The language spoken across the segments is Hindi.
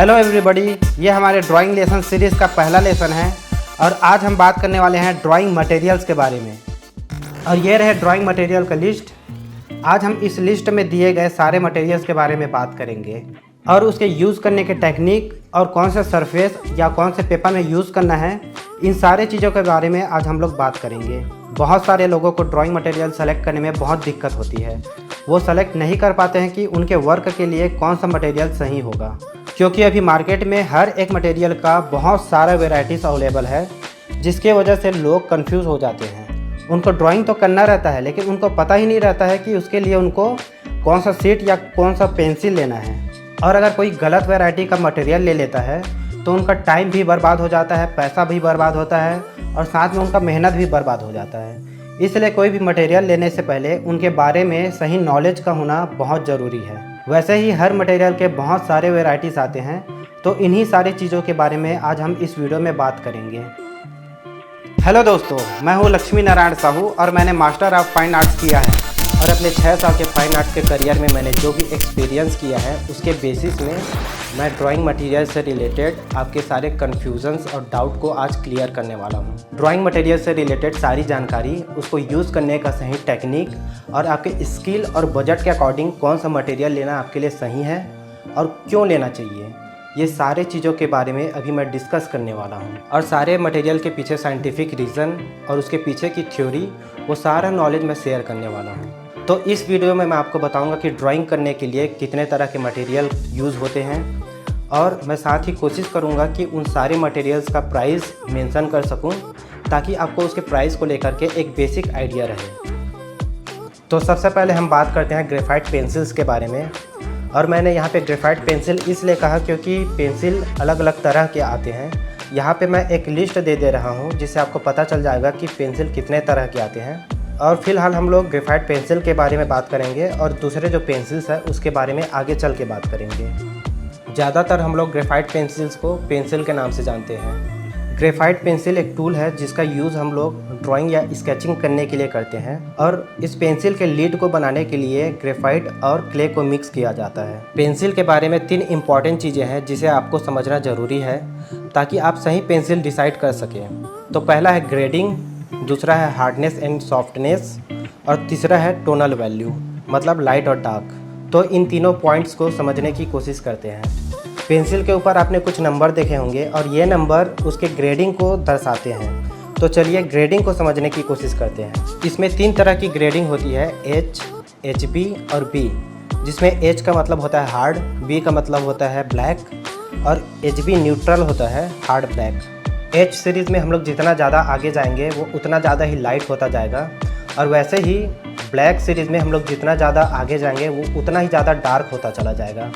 हेलो एवरीबॉडी, ये हमारे ड्राइंग लेसन सीरीज़ का पहला लेसन है और आज हम बात करने वाले हैं ड्राइंग मटेरियल्स के बारे में। और ये रहे ड्राइंग मटेरियल का लिस्ट। आज हम इस लिस्ट में दिए गए सारे मटेरियल्स के बारे में बात करेंगे और उसके यूज़ करने के टेक्निक और कौन से सरफेस या कौन से पेपर में यूज़ करना है, इन सारे चीज़ों के बारे में आज हम लोग बात करेंगे। बहुत सारे लोगों को ड्राइंग मटेरियल सेलेक्ट करने में बहुत दिक्कत होती है। वो सेलेक्ट नहीं कर पाते हैं कि उनके वर्क के लिए कौन सा मटेरियल सही होगा, क्योंकि अभी मार्केट में हर एक मटेरियल का बहुत सारा वेराइटीज़ अवेलेबल है, जिसके वजह से लोग कंफ्यूज हो जाते हैं। उनको ड्राइंग तो करना रहता है, लेकिन उनको पता ही नहीं रहता है कि उसके लिए उनको कौन सा शीट या कौन सा पेंसिल लेना है। और अगर कोई गलत वैरायटी का मटेरियल ले लेता है तो उनका टाइम भी बर्बाद हो जाता है, पैसा भी बर्बाद होता है और साथ में उनका मेहनत भी बर्बाद हो जाता है। इसलिए कोई भी मटेरियल लेने से पहले उनके बारे में सही नॉलेज का होना बहुत ज़रूरी है। वैसे ही हर मटेरियल के बहुत सारे वेराइटीज़ आते हैं, तो इन्हीं सारी चीज़ों के बारे में आज हम इस वीडियो में बात करेंगे। हेलो दोस्तों, मैं हूँ लक्ष्मी नारायण साहू और मैंने मास्टर ऑफ फाइन आर्ट्स किया है और अपने 6 साल के फाइन आर्ट्स के करियर में मैंने जो भी एक्सपीरियंस किया है उसके बेसिस में मैं ड्राइंग मटेरियल से रिलेटेड आपके सारे कन्फ्यूजन्स और डाउट को आज क्लियर करने वाला हूँ। ड्राइंग मटेरियल से रिलेटेड सारी जानकारी, उसको यूज़ करने का सही टेक्निक और आपके स्किल और बजट के अकॉर्डिंग कौन सा मटेरियल लेना आपके लिए सही है और क्यों लेना चाहिए, ये सारे चीज़ों के बारे में अभी मैं डिस्कस करने वाला हूँ। और सारे मटेरियल के पीछे साइंटिफिक रीज़न और उसके पीछे की थ्योरी, वो सारा नॉलेज मैं शेयर करने वाला हूँ। तो इस वीडियो में मैं आपको बताऊंगा कि ड्राइंग करने के लिए कितने तरह के मटेरियल यूज़ होते हैं और मैं साथ ही कोशिश करूंगा कि उन सारे मटेरियल्स का प्राइस मेंशन कर सकूं, ताकि आपको उसके प्राइस को लेकर के एक बेसिक आइडिया रहे। तो सबसे पहले हम बात करते हैं ग्रेफाइट पेंसिल्स के बारे में। और मैंने यहाँ पे ग्रेफाइट पेंसिल इसलिए कहा क्योंकि पेंसिल अलग अलग तरह के आते हैं। यहाँ पे मैं एक लिस्ट दे रहा हूँ जिससे आपको पता चल जाएगा कि पेंसिल कितने तरह के आते हैं। और फिलहाल हम लोग ग्रेफाइट पेंसिल के बारे में बात करेंगे और दूसरे जो पेंसिल्स है उसके बारे में आगे चल के बात करेंगे। ज़्यादातर हम लोग ग्रेफाइट पेंसिल्स को पेंसिल के नाम से जानते हैं। ग्रेफाइट पेंसिल एक टूल है जिसका यूज़ हम लोग ड्राइंग या स्केचिंग करने के लिए करते हैं। और इस पेंसिल के लीड को बनाने के लिए ग्रेफाइट और क्ले को मिक्स किया जाता है। पेंसिल के बारे में 3 इंपॉर्टेंट चीज़ें हैं जिसे आपको समझना ज़रूरी है ताकि आप सही पेंसिल डिसाइड कर सकें। तो पहला है ग्रेडिंग, दूसरा है हार्डनेस एंड सॉफ्टनेस और तीसरा है टोनल वैल्यू, मतलब लाइट और डार्क। तो इन तीनों पॉइंट्स को समझने की कोशिश करते हैं। पेंसिल के ऊपर आपने कुछ नंबर देखे होंगे और ये नंबर उसके ग्रेडिंग को दर्शाते हैं। तो चलिए ग्रेडिंग को समझने की कोशिश करते हैं। इसमें 3 तरह की ग्रेडिंग होती है, H, HB और B, जिसमें H का मतलब होता है हार्ड, B का मतलब होता है ब्लैक और HB न्यूट्रल होता है, हार्ड ब्लैक। H सीरीज़ में हम लोग जितना ज़्यादा आगे जाएंगे वो उतना ज़्यादा ही लाइट होता जाएगा, और वैसे ही ब्लैक सीरीज़ में हम लोग जितना ज़्यादा आगे जाएंगे वो उतना ही ज़्यादा डार्क होता चला जाएगा।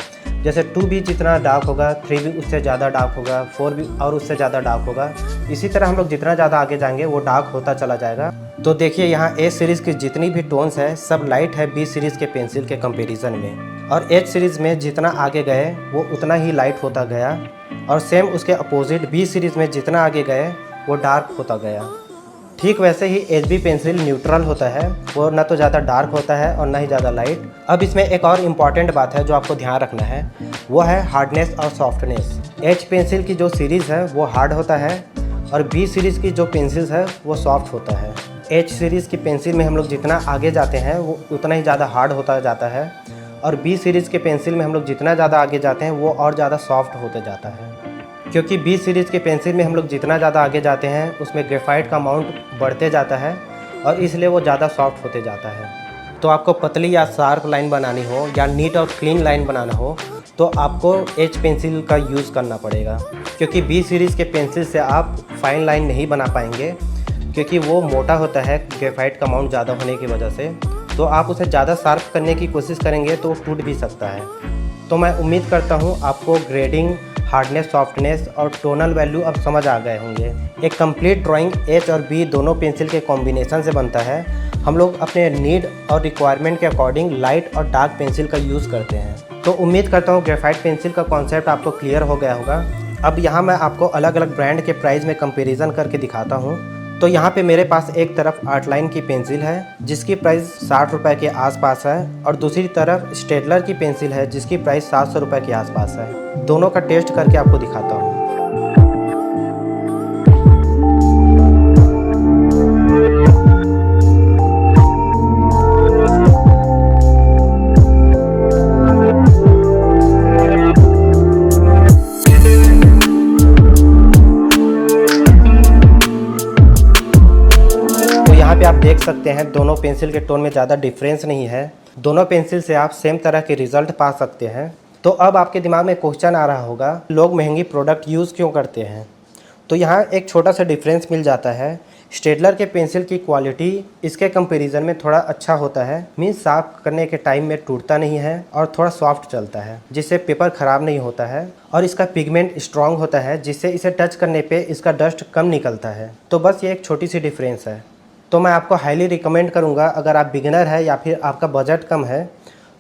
जैसे 2B जितना डार्क होगा, 3B उससे ज़्यादा डार्क होगा, 4B और उससे ज़्यादा डार्क होगा। इसी तरह हम लोग जितना ज़्यादा आगे जाएंगे वो डार्क होता चला जाएगा। तो देखिए यहाँ A सीरीज़ की जितनी भी टोन्स है सब लाइट है B सीरीज़ के पेंसिल के कंपेरिजन में, और H सीरीज़ में जितना आगे गए वो उतना ही लाइट होता गया, और सेम उसके अपोजिट B सीरीज़ में जितना आगे गए वो डार्क होता गया। ठीक वैसे ही HB पेंसिल न्यूट्रल होता है, वो ना तो ज़्यादा डार्क होता है और ना ही ज़्यादा लाइट। अब इसमें एक और इम्पॉर्टेंट बात है जो आपको ध्यान रखना है, वो है हार्डनेस और सॉफ्टनेस। H पेंसिल की जो सीरीज़ है वो हार्ड होता है और B सीरीज़ की जो पेंसिल्स है वो सॉफ्ट होता है। H सीरीज़ की पेंसिल में हम लोग जितना आगे जाते हैं वो उतना ही ज़्यादा हार्ड होता जाता है, और B सीरीज़ के पेंसिल में हम लोग जितना ज़्यादा आगे जाते हैं वो और ज़्यादा सॉफ्ट होते जाता है। क्योंकि B सीरीज़ के पेंसिल में हम लोग जितना ज़्यादा आगे जाते हैं उसमें ग्रेफाइट का अमाउंट बढ़ते जाता है और इसलिए वो ज़्यादा सॉफ्ट होते जाता है। तो आपको पतली या शार्प लाइन बनानी हो या नीट और क्लीन लाइन बनाना हो तो आपको H पेंसिल का यूज़ करना पड़ेगा, क्योंकि B सीरीज़ के पेंसिल से आप फाइन लाइन नहीं बना पाएंगे, क्योंकि वो मोटा होता है ग्रेफाइट का अमाउंट ज़्यादा होने की वजह से। तो आप उसे ज़्यादा शार्प करने की कोशिश करेंगे तो टूट भी सकता है। तो मैं उम्मीद करता हूँ आपको ग्रेडिंग, हार्डनेस, सॉफ्टनेस और टोनल वैल्यू अब समझ आ गए होंगे। एक कंप्लीट ड्राइंग H और B दोनों पेंसिल के कॉम्बिनेशन से बनता है। हम लोग अपने नीड और रिक्वायरमेंट के अकॉर्डिंग लाइट और डार्क पेंसिल का यूज़ करते हैं। तो उम्मीद करता हूँ ग्रेफाइट पेंसिल का कॉन्सेप्ट आपको क्लियर हो गया होगा। अब यहाँ मैं आपको अलग अलग ब्रांड के प्राइस में कंपेरिजन करके दिखाता हूँ तो यहाँ पे मेरे पास एक तरफ आर्टलाइन की पेंसिल है जिसकी प्राइस 60 रुपये के आसपास है, और दूसरी तरफ स्टेडलर की पेंसिल है जिसकी प्राइस 700 रुपये के आसपास है। दोनों का टेस्ट करके आपको दिखाता हूँ। पे आप देख सकते हैं दोनों पेंसिल के टोन में ज़्यादा डिफरेंस नहीं है। दोनों पेंसिल से आप सेम तरह के रिजल्ट पा सकते हैं। तो अब आपके दिमाग में क्वेश्चन आ रहा होगा, लोग महंगी प्रोडक्ट यूज़ क्यों करते हैं? तो यहाँ एक छोटा सा डिफरेंस मिल जाता है। स्टेडलर के पेंसिल की क्वालिटी इसके कंपैरिजन में थोड़ा अच्छा होता है, मीन्स साफ करने के टाइम में टूटता नहीं है और थोड़ा सॉफ्ट चलता है, जिससे पेपर ख़राब नहीं होता है। और इसका पिगमेंट स्ट्रॉन्ग होता है, जिससे इसे टच करने पे इसका डस्ट कम निकलता है। तो बस ये एक छोटी सी डिफरेंस है। तो मैं आपको हाईली रिकमेंड करूंगा, अगर आप बिगिनर है या फिर आपका बजट कम है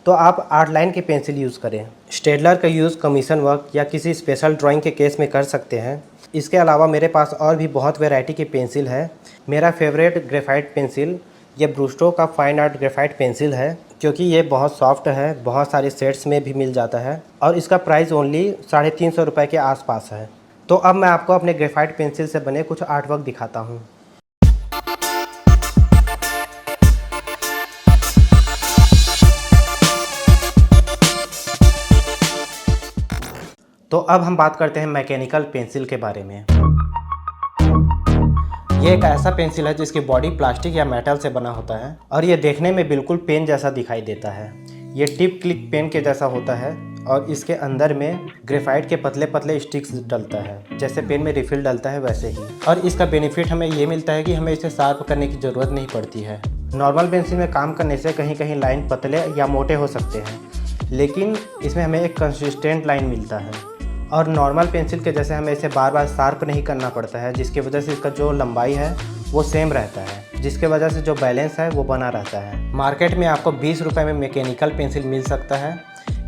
तो आप आर्टलाइन की पेंसिल यूज़ करें। स्टेडलर का यूज़ कमीशन वर्क या किसी स्पेशल ड्राइंग के केस में कर सकते हैं। इसके अलावा मेरे पास और भी बहुत वैरायटी की पेंसिल है। मेरा फेवरेट ग्रेफाइट पेंसिल ये ब्रूस्टो का फाइन आर्ट ग्रेफाइट पेंसिल है, क्योंकि ये बहुत सॉफ्ट है, बहुत सारे सेट्स में भी मिल जाता है और इसका प्राइस ओनली 350 रुपये के आसपास है। तो अब मैं आपको अपने ग्रेफाइट पेंसिल से बने कुछ आर्ट वर्क दिखाता हूँ। तो अब हम बात करते हैं मैकेनिकल पेंसिल के बारे में। ये एक ऐसा पेंसिल है जिसकी बॉडी प्लास्टिक या मेटल से बना होता है और ये देखने में बिल्कुल पेन जैसा दिखाई देता है। ये टिप क्लिक पेन के जैसा होता है और इसके अंदर में ग्रेफाइट के पतले पतले स्टिक्स डलता है, जैसे पेन में रिफिल डलता है वैसे ही। और इसका बेनिफिट हमें ये मिलता है कि हमें इसे शार्प करने की ज़रूरत नहीं पड़ती है। नॉर्मल पेंसिल में काम करने से कहीं कहीं लाइन पतले या मोटे हो सकते हैं, लेकिन इसमें हमें एक कंसिस्टेंट लाइन मिलता है। और नॉर्मल पेंसिल के जैसे हमें इसे बार बार शार्प नहीं करना पड़ता है, जिसकी वजह से इसका जो लंबाई है वो सेम रहता है, जिसके वजह से जो बैलेंस है वो बना रहता है। मार्केट में आपको 20 रुपये में मैकेनिकल पेंसिल मिल सकता है,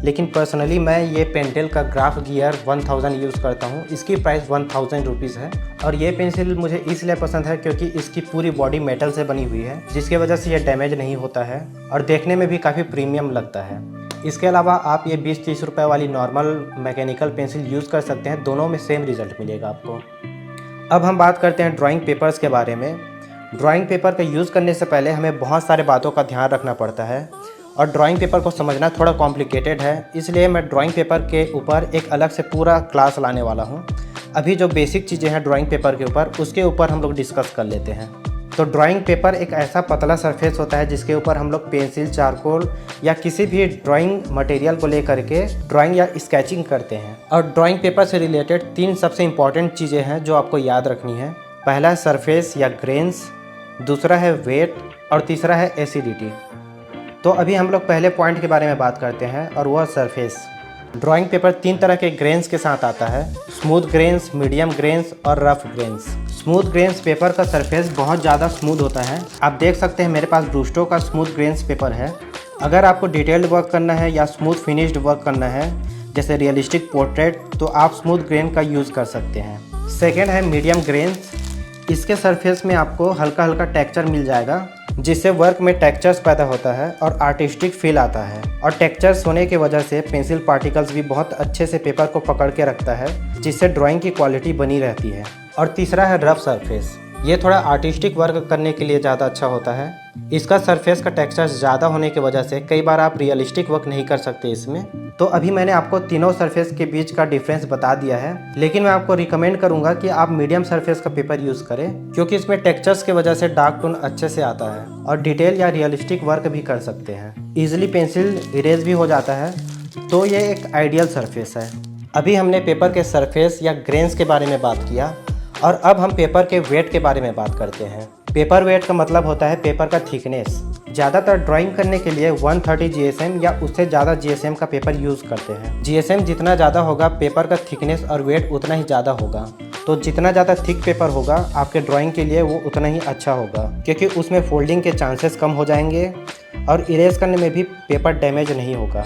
लेकिन पर्सनली मैं ये पेंटेल का ग्राफ गियर 1000 यूज़ करता हूँ। इसकी प्राइस 1000 रुपीज़ है और ये पेंसिल मुझे इसलिए पसंद है क्योंकि इसकी पूरी बॉडी मेटल से बनी हुई है, जिसकी वजह से ये डैमेज नहीं होता है और देखने में भी काफ़ी प्रीमियम लगता है। इसके अलावा आप ये 20-30 रुपये वाली नॉर्मल मैकेनिकल पेंसिल यूज़ कर सकते हैं, दोनों में सेम रिज़ल्ट मिलेगा आपको। अब हम बात करते हैं ड्राइंग पेपर्स के बारे में। ड्राइंग पेपर का यूज़ करने से पहले हमें बहुत सारे बातों का ध्यान रखना पड़ता है और ड्राइंग पेपर को समझना थोड़ा कॉम्प्लिकेटेड है, इसलिए मैं ड्राइंग पेपर के ऊपर एक अलग से पूरा क्लास लाने वाला हूँ। अभी जो बेसिक चीज़ें हैं ड्राइंग पेपर के ऊपर, उसके ऊपर हम लोग डिस्कस कर लेते हैं। तो ड्राइंग पेपर एक ऐसा पतला सरफेस होता है जिसके ऊपर हम लोग पेंसिल, चारकोल या किसी भी ड्राइंग मटेरियल को लेकर के ड्राइंग या स्केचिंग करते हैं। और ड्राइंग पेपर से रिलेटेड 3 सबसे इम्पॉर्टेंट चीज़ें हैं जो आपको याद रखनी है। पहला है सरफेस या ग्रेन्स, दूसरा है वेट और तीसरा है एसिडिटी। तो अभी हम लोग पहले पॉइंट के बारे में बात करते हैं और वह सरफेस। ड्राइंग पेपर 3 तरह के ग्रेन्स के साथ आता है, स्मूथ ग्रेन्स, मीडियम ग्रेन्स और rough grains. Smooth grains paper का सरफेस बहुत ज़्यादा स्मूथ होता है। आप देख सकते हैं मेरे पास ब्रूस्टो का स्मूथ ग्रेन्स पेपर है। अगर आपको डिटेल्ड वर्क करना है या स्मूथ फिनिश्ड वर्क करना है, जैसे रियलिस्टिक पोर्ट्रेट, तो आप स्मूथ ग्रेन का यूज़ कर सकते हैं। सेकेंड है मीडियम ग्रेन्स। इसके सरफेस में आपको हल्का हल्का टेक्सचर मिल जाएगा, जिससे वर्क में टेक्सचर्स पैदा होता है और आर्टिस्टिक फील आता है। और टेक्सचर्स होने की वजह से पेंसिल पार्टिकल्स भी बहुत अच्छे से पेपर को पकड़ के रखता है, जिससे ड्राइंग की क्वालिटी बनी रहती है। और तीसरा है रफ सरफेस। ये थोड़ा आर्टिस्टिक वर्क करने के लिए ज़्यादा अच्छा होता है। इसका सरफेस का टेक्सचर ज़्यादा होने की वजह से कई बार आप रियलिस्टिक वर्क नहीं कर सकते इसमें। तो अभी मैंने आपको तीनों सरफेस के बीच का डिफरेंस बता दिया है, लेकिन मैं आपको रिकमेंड करूंगा कि आप मीडियम सरफेस का पेपर यूज़ करें, क्योंकि इसमें टेक्सचर्स की वजह से डार्क टोन अच्छे से आता है और डिटेल या रियलिस्टिक वर्क भी कर सकते हैं। ईजिली पेंसिल इरेज भी हो जाता है, तो ये एक आइडियल सरफेस है। अभी हमने पेपर के सरफेस या ग्रेन्स के बारे में बात किया और अब हम पेपर के वेट के बारे में बात करते हैं। पेपर वेट का मतलब होता है पेपर का थिकनेस। ज़्यादातर ड्राइंग करने के लिए 130 GSM या उससे ज़्यादा GSM का पेपर यूज़ करते हैं। GSM जितना ज़्यादा होगा, पेपर का थिकनेस और वेट उतना ही ज़्यादा होगा। तो जितना ज़्यादा थिक पेपर होगा आपके ड्राइंग के लिए, वो उतना ही अच्छा होगा, क्योंकि उसमें फोल्डिंग के चांसेस कम हो जाएंगे और इरेज करने में भी पेपर डैमेज नहीं होगा।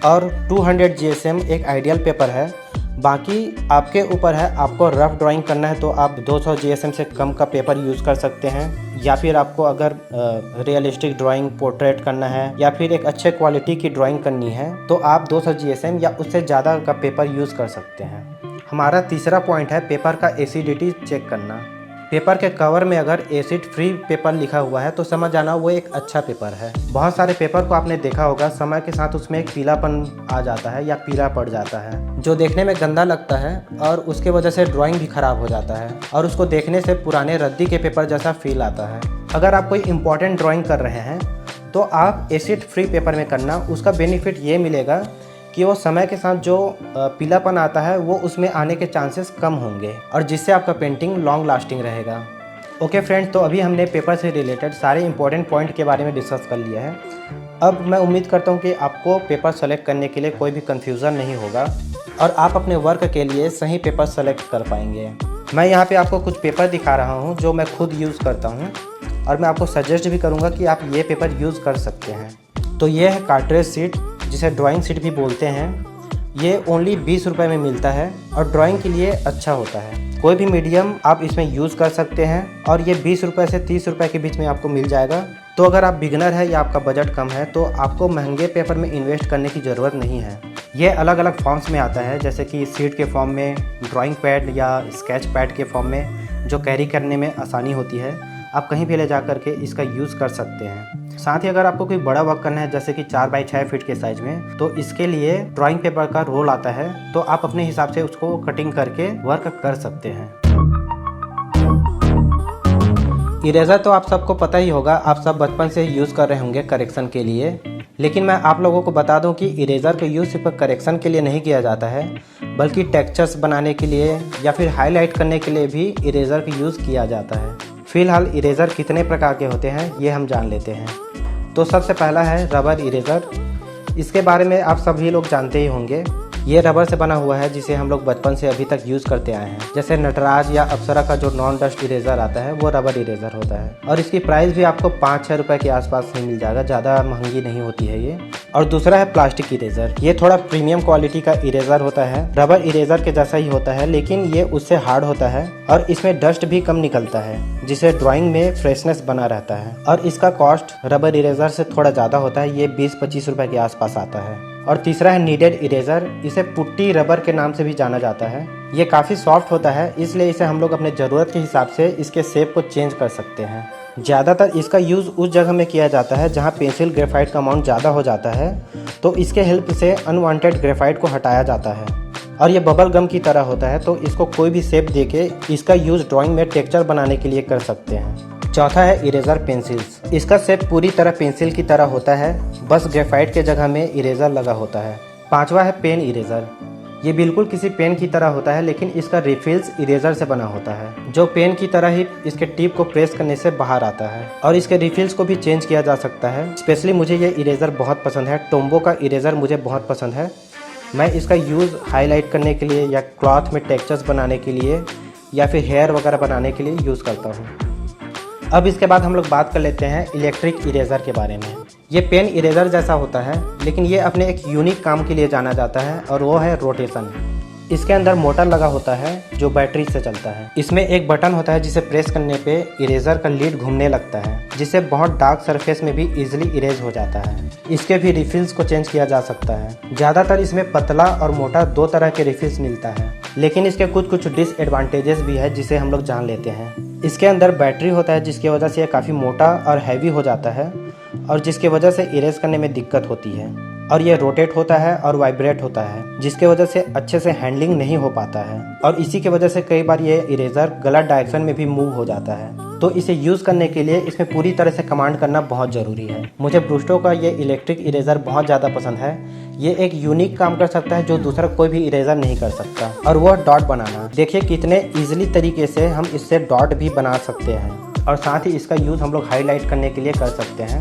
और 200 GSM एक आइडियल पेपर है। बाकी आपके ऊपर है, आपको रफ ड्राइंग करना है तो आप 200 GSM से कम का पेपर यूज़ कर सकते हैं, या फिर आपको अगर रियलिस्टिक ड्राइंग पोर्ट्रेट करना है या फिर एक अच्छे क्वालिटी की ड्राइंग करनी है तो आप 200 GSM या उससे ज़्यादा का पेपर यूज़ कर सकते हैं। हमारा तीसरा पॉइंट है पेपर का एसिडिटी चेक करना। पेपर के कवर में अगर एसिड फ्री पेपर लिखा हुआ है तो समझ जाना वो एक अच्छा पेपर है। बहुत सारे पेपर को आपने देखा होगा, समय के साथ उसमें एक पीलापन आ जाता है या पीला पड़ जाता है जो देखने में गंदा लगता है और उसके वजह से ड्राइंग भी खराब हो जाता है और उसको देखने से पुराने रद्दी के पेपर जैसा फील आता है। अगर आप कोई इम्पोर्टेंट ड्राइंग कर रहे हैं तो आप एसिड फ्री पेपर में करना। उसका बेनिफिट ये मिलेगा कि वो समय के साथ जो पीलापन आता है वो उसमें आने के चांसेस कम होंगे और जिससे आपका पेंटिंग लॉन्ग लास्टिंग रहेगा। ओके फ्रेंड्स, तो अभी हमने पेपर से रिलेटेड सारे इंपॉर्टेंट पॉइंट के बारे में डिस्कस कर लिया है। अब मैं उम्मीद करता हूँ कि आपको पेपर सेलेक्ट करने के लिए कोई भी कन्फ्यूज़न नहीं होगा और आप अपने वर्क के लिए सही पेपर सेलेक्ट कर पाएंगे। मैं यहाँ पे आपको कुछ पेपर दिखा रहा हूँ जो मैं खुद यूज़ करता हूँ और मैं आपको सजेस्ट भी करूँगा कि आप ये पेपर यूज़ कर सकते हैं। तो ये है कार्ट्रेज शीट, जिसे ड्राइंग शीट भी बोलते हैं। ये ओनली 20 रुपये में मिलता है और ड्राइंग के लिए अच्छा होता है। कोई भी मीडियम आप इसमें यूज़ कर सकते हैं और ये 20 रुपये से 30 रुपये के बीच में आपको मिल जाएगा। तो अगर आप बिगनर है या आपका बजट कम है तो आपको महंगे पेपर में इन्वेस्ट करने की ज़रूरत नहीं है। ये अलग अलग फॉर्म्स में आता है, जैसे कि शीट के फॉर्म में, ड्राइंग पैड या स्केच पैड के फॉर्म में, जो कैरी करने में आसानी होती है। आप कहीं भी ले जा करके इसका यूज़ कर सकते हैं। साथ ही अगर आपको कोई बड़ा वर्क करना है जैसे कि 4 बाई 6 फीट के साइज में, तो इसके लिए ड्राइंग पेपर का रोल आता है, तो आप अपने हिसाब से उसको कटिंग करके वर्क कर सकते हैं। इरेज़र तो आप सबको पता ही होगा, आप सब बचपन से यूज़ कर रहे होंगे करेक्शन के लिए। लेकिन मैं आप लोगों को बता दूं कि इरेज़र का यूज़ सिर्फ करेक्शन के लिए नहीं किया जाता है, बल्कि टेक्सचर्स बनाने के लिए या फिर हाईलाइट करने के लिए भी इरेज़र का यूज़ किया जाता है। फिलहाल इरेज़र कितने प्रकार के होते हैं ये हम जान लेते हैं। तो सबसे पहला है रबर इरेज़र। इसके बारे में आप सभी लोग जानते ही होंगे। ये रबर से बना हुआ है जिसे हम लोग बचपन से अभी तक यूज़ करते आए हैं। जैसे नटराज या अप्सरा का जो नॉन डस्ट इरेज़र आता है वो रबर इरेज़र होता है और इसकी प्राइस भी आपको 5-6 रुपये के आसपास ही मिल जाएगा, ज़्यादा महंगी नहीं होती है ये। और दूसरा है प्लास्टिक इरेज़र। ये थोड़ा प्रीमियम क्वालिटी का इरेज़र होता है, रबर इरेज़र के जैसा ही होता है, लेकिन ये उससे हार्ड होता है और इसमें डस्ट भी कम निकलता है, जिससे ड्राइंग में फ्रेशनेस बना रहता है। और इसका कॉस्ट रबर इरेज़र से थोड़ा ज़्यादा होता है, ये 20-25 रुपये के आसपास आता है। और तीसरा है नीडेड इरेज़र। इसे पुट्टी रबर के नाम से भी जाना जाता है। ये काफ़ी सॉफ्ट होता है, इसलिए इसे हम लोग अपने ज़रूरत के हिसाब से इसके शेप को चेंज कर सकते हैं। ज़्यादातर इसका यूज़ उस जगह में किया जाता है जहाँ पेंसिल ग्रेफाइट का अमाउंट ज़्यादा हो जाता है, तो इसके हेल्प से अनवांटेड ग्रेफाइट को हटाया जाता है। और ये बबल गम की तरह होता है, तो इसको कोई भी शेप देके इसका यूज़ ड्राइंग में टेक्सचर बनाने के लिए कर सकते हैं। चौथा है इरेज़र पेंसिल्स। इसका शेप पूरी तरह पेंसिल की तरह होता है, बस ग्रेफाइट के जगह में इरेज़र लगा होता है। पांचवा है पेन इरेज़र। ये बिल्कुल किसी पेन की तरह होता है, लेकिन इसका रिफिल्स इरेज़र से बना होता है, जो पेन की तरह ही इसके टिप को प्रेस करने से बाहर आता है। और इसके रिफिल्स को भी चेंज किया जा सकता है। स्पेशली मुझे ये इरेज़र बहुत पसंद है, टोम्बो का इरेज़र मुझे बहुत पसंद है। मैं इसका यूज़ हाईलाइट करने के लिए या क्लॉथ में टेक्सचर्स बनाने के लिए या फिर हेयर वगैरह बनाने के लिए यूज़ करता हूँ। अब इसके बाद हम लोग बात कर लेते हैं इलेक्ट्रिक इरेज़र के बारे में। ये पेन इरेज़र जैसा होता है, लेकिन ये अपने एक यूनिक काम के लिए जाना जाता है और वो है रोटेशन। इसके अंदर मोटर लगा होता है जो बैटरी से चलता है। इसमें एक बटन होता है जिसे प्रेस करने पे इरेज़र का लीड घूमने लगता है, जिससे बहुत डार्क सरफेस में भी इजीली इरेज हो जाता है। इसके भी रिफिल्स को चेंज किया जा सकता है। ज़्यादातर इसमें पतला और मोटा 2 तरह के रिफिल्स मिलता है, लेकिन इसके कुछ डिसएडवांटेजेस भी है जिसे हम लोग जान लेते हैं। इसके अंदर बैटरी होता है जिसकी वजह से ये काफ़ी मोटा और हैवी हो जाता है और जिसकी वजह से इरेज करने में दिक्कत होती है। और ये रोटेट होता है और वाइब्रेट होता है, जिसके वजह से अच्छे से हैंडलिंग नहीं हो पाता है और इसी की वजह से कई बार ये इरेज़र गलत डायरेक्शन में भी मूव हो जाता है। तो इसे यूज़ करने के लिए इसमें पूरी तरह से कमांड करना बहुत ज़रूरी है। मुझे ब्रूस्टो का ये इलेक्ट्रिक इरेज़र बहुत ज़्यादा पसंद है। ये एक यूनिक काम कर सकता है जो दूसरा कोई भी इरेज़र नहीं कर सकता, और वो डॉट बनाना। देखिए कितने ईजिली तरीके से हम इससे डॉट भी बना सकते हैं और साथ ही इसका यूज़ हम लोग हाईलाइट करने के लिए कर सकते हैं।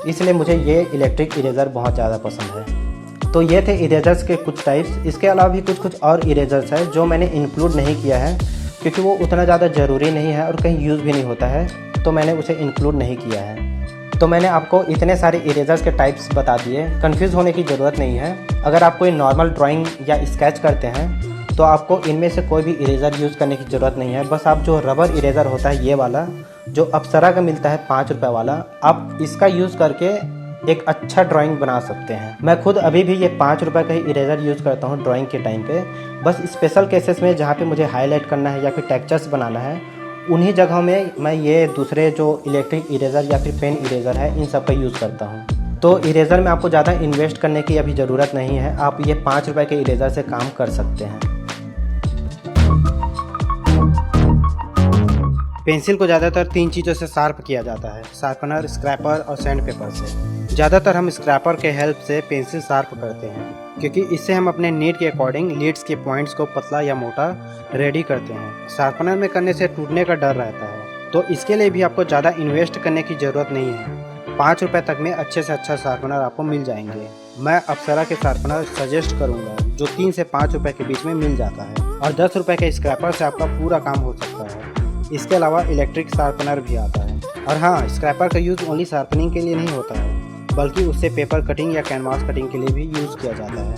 इसलिए मुझे ये इलेक्ट्रिक इरेज़र बहुत ज़्यादा पसंद है। तो ये थे इरेज़र्स के कुछ टाइप्स। इसके अलावा भी कुछ और इरेज़र्स है जो मैंने इंक्लूड नहीं किया है क्योंकि वो उतना ज़्यादा ज़रूरी नहीं है और कहीं यूज़ भी नहीं होता है, तो मैंने उसे इंक्लूड नहीं किया है। तो मैंने आपको इतने सारे इरेज़र्स के टाइप्स बता दिए, कंफ्यूज होने की ज़रूरत नहीं है। अगर आप कोई नॉर्मल ड्राइंग या स्केच करते हैं तो आपको इनमें से कोई भी इरेज़र यूज़ करने की ज़रूरत नहीं है। बस आप जो रबर इरेज़र होता है ये वाला, जो अप्सरा का मिलता है 5 रुपये वाला, आप इसका यूज़ करके एक अच्छा ड्राइंग बना सकते हैं। मैं खुद अभी भी ये 5 रुपये का ही इरेज़र यूज़ करता हूँ ड्राइंग के टाइम पे। बस स्पेशल केसेस में जहाँ पे मुझे हाईलाइट करना है या फिर टेक्सचर्स बनाना है, उन्हीं जगहों में मैं ये दूसरे जो इलेक्ट्रिक इरेज़र या फिर पेन इरेज़र है इन सब का यूज़ करता हूँ। तो इरेज़र में आपको ज़्यादा इन्वेस्ट करने की अभी ज़रूरत नहीं है, आप ये 5 रुपये के इरेज़र से काम कर सकते हैं। पेंसिल को ज़्यादातर 3 चीज़ों से शार्प किया जाता है, शार्पनर, स्क्रैपर और सैंड पेपर से। ज़्यादातर हम स्क्रैपर के हेल्प से पेंसिल शार्प करते हैं, क्योंकि इससे हम अपने नीड के अकॉर्डिंग लीड्स के पॉइंट्स को पतला या मोटा रेडी करते हैं। शार्पनर में करने से टूटने का डर रहता है, तो इसके लिए भी आपको ज़्यादा इन्वेस्ट करने की ज़रूरत नहीं है। 5 रुपये तक में अच्छे से अच्छा शार्पनर आपको मिल जाएंगे। मैं अप्सरा के शार्पनर सजेस्ट करूँगा, जो 3 से 5 रुपये के बीच में मिल जाता है, और 10 रुपये के स्क्रैपर से आपका पूरा काम हो सकता है। इसके अलावा इलेक्ट्रिक शार्पनर भी आता है। और हाँ, स्क्रैपर का यूज़ ओनली शार्पनिंग के लिए नहीं होता है, बल्कि उससे पेपर कटिंग या कैनवास कटिंग के लिए भी यूज़ किया जाता है।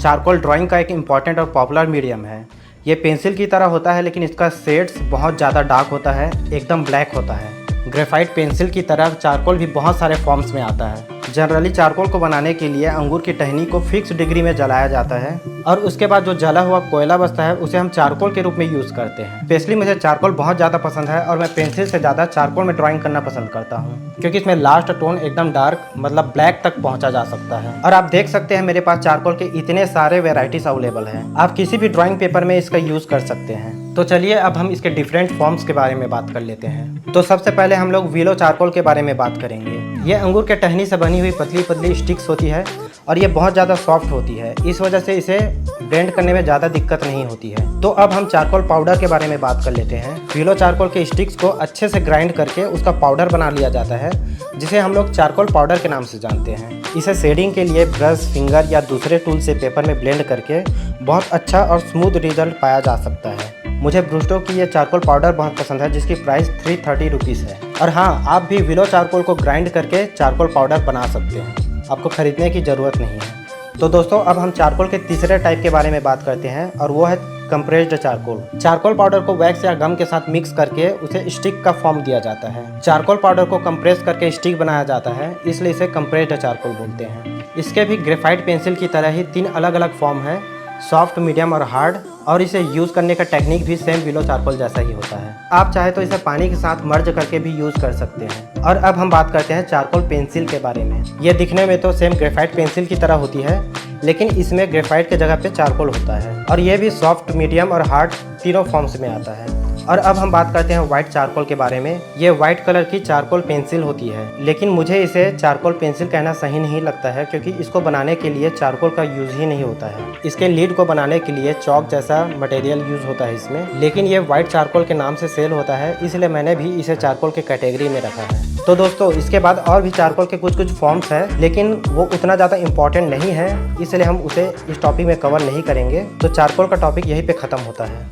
चारकोल ड्राइंग का एक इम्पॉर्टेंट और पॉपुलर मीडियम है। ये पेंसिल की तरह होता है, लेकिन इसका शेड्स बहुत ज़्यादा डार्क होता है, एकदम ब्लैक होता है। ग्रेफाइट पेंसिल की तरह चारकोल भी बहुत सारे फॉर्म्स में आता है। जनरली चारकोल को बनाने के लिए अंगूर की टहनी को फिक्स डिग्री में जलाया जाता है, और उसके बाद जो जला हुआ कोयला बचता है उसे हम चारकोल के रूप में यूज़ करते हैं। स्पेशली मुझे चारकोल बहुत ज़्यादा पसंद है, और मैं पेंसिल से ज़्यादा चारकोल में ड्राइंग करना पसंद करता हूँ, क्योंकि इसमें लास्ट टोन एकदम डार्क मतलब ब्लैक तक पहुँचा जा सकता है। और आप देख सकते हैं मेरे पास चारकोल के इतने सारे वेराइटीज़ अवेलेबल हैं, आप किसी भी ड्राइंग पेपर में इसका यूज़ कर सकते हैं। तो चलिए अब हम इसके डिफरेंट फॉर्म्स के बारे में बात कर लेते हैं। तो सबसे पहले हम लोग विलो चारकोल के बारे में बात करेंगे। ये अंगूर के टहनी से बनी हुई पतली पतली स्टिक्स होती है, और ये बहुत ज़्यादा सॉफ्ट होती है, इस वजह से इसे ब्लेंड करने में ज़्यादा दिक्कत नहीं होती है। तो अब हम चारकोल पाउडर के बारे में बात कर लेते हैं। विलो चारकोल के स्टिक्स को अच्छे से ग्राइंड करके उसका पाउडर बना लिया जाता है, जिसे हम लोग चारकोल पाउडर के नाम से जानते हैं। इसे शेडिंग के लिए ब्रश, फिंगर या दूसरे टूल से पेपर में ब्लेंड करके बहुत अच्छा और स्मूथ रिजल्ट पाया जा सकता है। मुझे ब्रूस्टो की ये चारकोल पाउडर बहुत पसंद है, जिसकी प्राइस 330 रुपीज़ है। और हाँ, आप भी विलो चारकोल को ग्राइंड करके चारकोल पाउडर बना सकते हैं, आपको ख़रीदने की ज़रूरत नहीं है। तो दोस्तों, अब हम चारकोल के तीसरे टाइप के बारे में बात करते हैं, और वो है कंप्रेस्ड चारकोल। चारकोल पाउडर को वैक्स या गम के साथ मिक्स करके उसे स्टिक का फॉर्म दिया जाता है। चारकोल पाउडर को कंप्रेस करके स्टिक बनाया जाता है, इसलिए इसे कंप्रेस्ड चारकोल बोलते हैं। इसके भी ग्रेफाइट पेंसिल की तरह ही 3 अलग अलग फॉर्म है, सॉफ्ट, मीडियम और हार्ड, और इसे यूज़ करने का टेक्निक भी सेम विलो चारकोल जैसा ही होता है। आप चाहे तो इसे पानी के साथ मर्ज करके भी यूज़ कर सकते हैं। और अब हम बात करते हैं चारकोल पेंसिल के बारे में। ये दिखने में तो सेम ग्रेफाइट पेंसिल की तरह होती है, लेकिन इसमें ग्रेफाइट के जगह पे चारकोल होता है, और ये भी सॉफ्ट, मीडियम और हार्ड तीनों फॉर्म्स में आता है। और अब हम बात करते हैं व्हाइट चारकोल के बारे में। ये व्हाइट कलर की चारकोल पेंसिल होती है, लेकिन मुझे इसे चारकोल पेंसिल कहना सही नहीं लगता है, क्योंकि इसको बनाने के लिए चारकोल का यूज़ ही नहीं होता है। इसके लीड को बनाने के लिए चौक जैसा मटेरियल यूज़ होता है इसमें, लेकिन ये व्हाइट चारकोल के नाम से सेल होता है, इसलिए मैंने भी इसे चारकोल के कैटेगरी में रखा है। तो दोस्तों, इसके बाद और भी चारकोल के कुछ कुछ फॉर्म्स हैं, लेकिन वो उतना ज़्यादा इम्पॉर्टेंट नहीं है, इसलिए हम उसे इस टॉपिक में कवर नहीं करेंगे। तो चारकोल का टॉपिक यहीं पे ख़त्म होता है।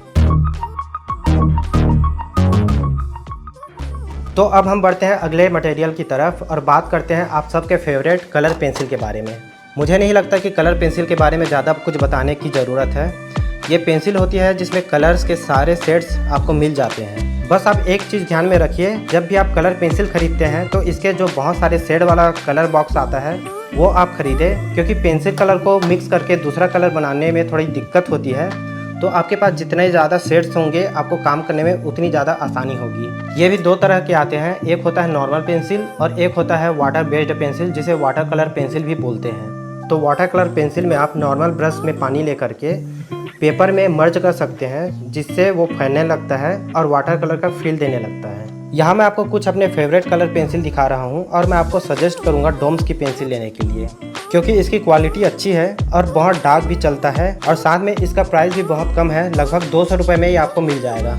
तो अब हम बढ़ते हैं अगले मटेरियल की तरफ और बात करते हैं आप सबके फेवरेट कलर पेंसिल के बारे में। मुझे नहीं लगता कि कलर पेंसिल के बारे में ज़्यादा कुछ बताने की ज़रूरत है। ये पेंसिल होती है जिसमें कलर्स के सारे सेट्स आपको मिल जाते हैं। बस आप एक चीज़ ध्यान में रखिए, जब भी आप कलर पेंसिल खरीदते हैं तो इसके जो बहुत सारे शेड वाला कलर बॉक्स आता है वो आप खरीदें, क्योंकि पेंसिल कलर को मिक्स करके दूसरा कलर बनाने में थोड़ी दिक्कत होती है। तो आपके पास जितने ज़्यादा शेड्स होंगे आपको काम करने में उतनी ज़्यादा आसानी होगी। ये भी 2 तरह के आते हैं, एक होता है नॉर्मल पेंसिल और एक होता है वाटर बेस्ड पेंसिल, जिसे वाटर कलर पेंसिल भी बोलते हैं। तो वाटर कलर पेंसिल में आप नॉर्मल ब्रश में पानी लेकर के पेपर में मर्ज कर सकते हैं, जिससे वो फैलने लगता है और वाटर कलर का फील देने लगता है। यहाँ मैं आपको कुछ अपने फेवरेट कलर पेंसिल दिखा रहा हूँ और मैं आपको सजेस्ट करूँगा डोम्स की पेंसिल लेने के लिए, क्योंकि इसकी क्वालिटी अच्छी है और बहुत डार्क भी चलता है और साथ में इसका प्राइस भी बहुत कम है, लगभग 200 रुपये में ही आपको मिल जाएगा।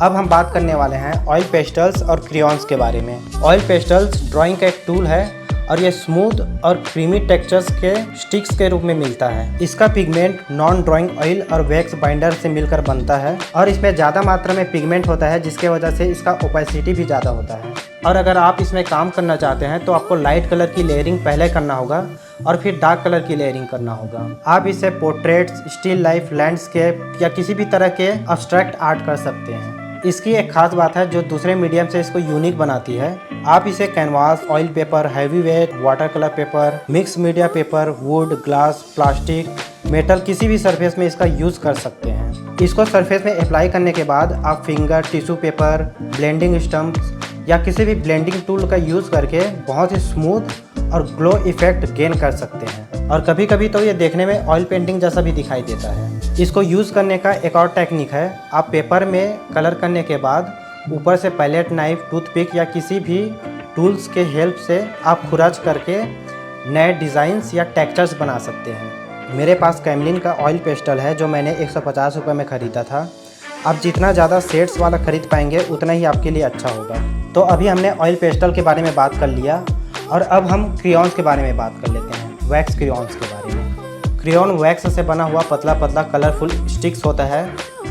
अब हम बात करने वाले हैं ऑयल पेस्टल्स और क्रेयॉन्स के बारे में। ऑयल पेस्टल्स ड्राइंग का एक टूल है और ये स्मूथ और क्रीमी टेक्सचर्स के स्टिक्स के रूप में मिलता है। इसका पिगमेंट नॉन ड्राइंग ऑयल और वैक्स बाइंडर से मिलकर बनता है और इसमें ज़्यादा मात्रा में पिगमेंट होता है, जिसके वजह से इसका ओपेसिटी भी ज़्यादा होता है। और अगर आप इसमें काम करना चाहते हैं तो आपको लाइट कलर की लेयरिंग पहले करना होगा और फिर डार्क कलर की लेयरिंग करना होगा। आप इसे पोर्ट्रेट्स, स्टिल लाइफ, लैंडस्केप या किसी भी तरह के अब्स्ट्रैक्ट आर्ट कर सकते हैं। इसकी एक खास बात है जो दूसरे मीडियम से इसको यूनिक बनाती है। आप इसे canvas, oil paper, heavy weight, water colour paper, mix media paper, would, glass, plastic, metal किसी भी सरफेस में इसका यूज़ कर सकते हैं। इसको सरफेस में अप्लाई करने के बाद आप finger, tissue paper, blending stumps या किसी भी ब्लेंडिंग टूल का यूज़ करके बहुत ही स्मूथ और ग्लो इफेक्ट गेन कर सकते हैं। और कभी कभी तो ये देखने में ऑयल पेंटिंग जैसा भी दिखाई देता है। इसको यूज़ करने का एक और टेक्निक है, आप पेपर में कलर करने के बाद ऊपर से पैलेट नाइफ, टूथपिक या किसी भी टूल्स के हेल्प से आप खुरच करके नए डिज़ाइंस या टेक्सचर्स बना सकते हैं। मेरे पास कैमलिन का ऑयल पेस्टल है जो मैंने 150 रुपये में ख़रीदा था। आप जितना ज़्यादा शेड्स वाला ख़रीद पाएंगे उतना ही आपके लिए अच्छा होगा। तो अभी हमने ऑयल पेस्टल के बारे में बात कर लिया और अब हम क्रेयॉन्स के बारे में बात कर लेते हैं, वैक्स क्रेयॉन्स के बारे में। क्रेयॉन वैक्स से बना हुआ पतला पतला कलरफुल स्टिक्स होता है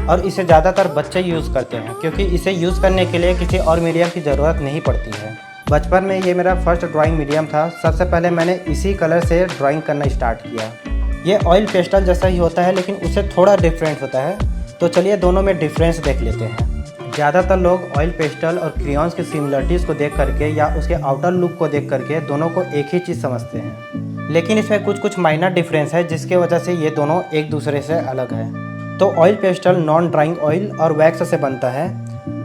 और इसे ज़्यादातर बच्चे यूज़ करते हैं क्योंकि इसे यूज़ करने के लिए किसी और मीडियम की ज़रूरत नहीं पड़ती है। बचपन में ये मेरा फर्स्ट ड्राइंग मीडियम था। सबसे पहले मैंने इसी कलर से ड्राइंग करना स्टार्ट किया। ये ऑयल पेस्टल जैसा ही होता है लेकिन उससे थोड़ा डिफरेंट होता है। तो चलिए दोनों में डिफरेंस देख लेते हैं। ज़्यादातर लोग ऑयल पेस्टल और क्रेयॉन्स की सिमिलरिटीज़ को देख करके या उसके आउटर लुक को देख करके दोनों को एक ही चीज़ समझते हैं, लेकिन इसमें कुछ माइनर डिफरेंस है जिसके वजह से ये दोनों एक दूसरे से अलग है। तो oil pastel non drawing oil और वैक्स से बनता है